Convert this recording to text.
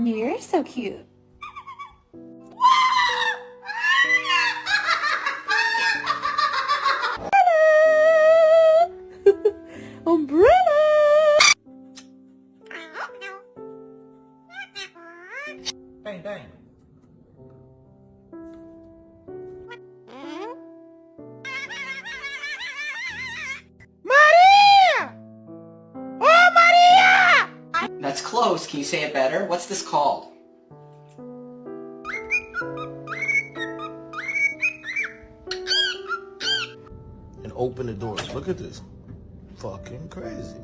You're so cute. Umbrella! Bang, bang. Maria! Oh, Maria! That's close. Can you say it better? What's this called? And open the doors. Look at this. Fucking crazy.